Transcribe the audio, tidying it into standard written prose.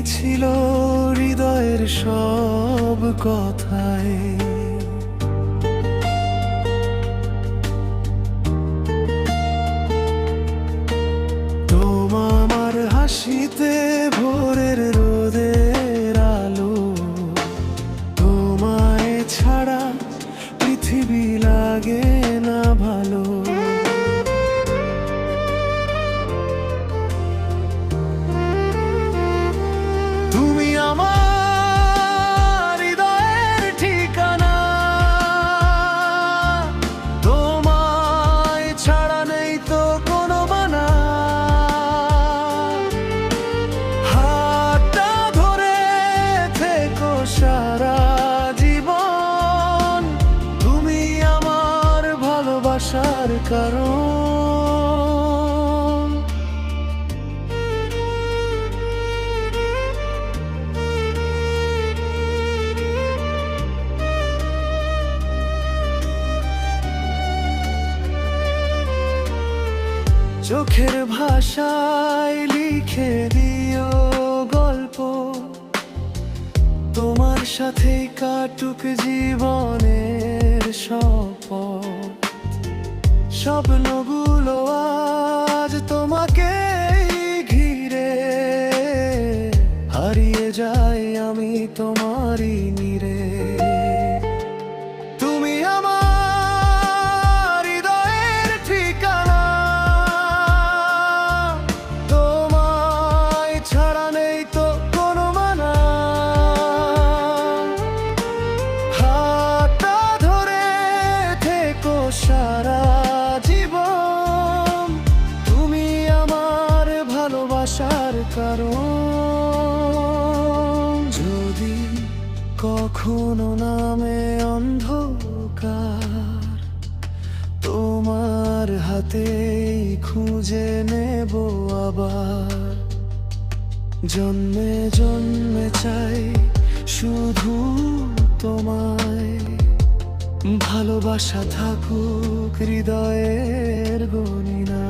গিয়েছিল হৃদয়ের সব কথায়। তোমার হাসিতে ভোরের রোদের আলো, তোমায় ছাড়া পৃথিবী লাগে না ভালো। তুমি আমার হৃদয়ের ঠিকানা, তোমায় ছাড়া নেই তো কোনো মানা। হাতটা ধরে থেকো সারা জীবন, তুমি আমার ভালোবাসার কারণ। চোখের ভাষায় লিখে দিও গল্প, তোমার সাথে কাটুক জীবনের শপথ। স্বপ্নগুলো আজ তোমাকে ঘিরে, হারিয়ে যাই আমি তোমারই নীড়ে। তুমি আমার হৃদয়ের ঠিকানা, তোমায় ছাড়া নেই তো কোনো মানা। হাতটা ধরে থেকো সারা জীবন, তুমি আমার ভালোবাসার কারণ। যদি কখনো নামে অন্ধকার, তোমার হাতেই খুঁজে নেব আবার। জন্মে জন্মে চাই শুধু তোমায়, ভালোবাসা থাকুক হৃদয়ের গণিনা।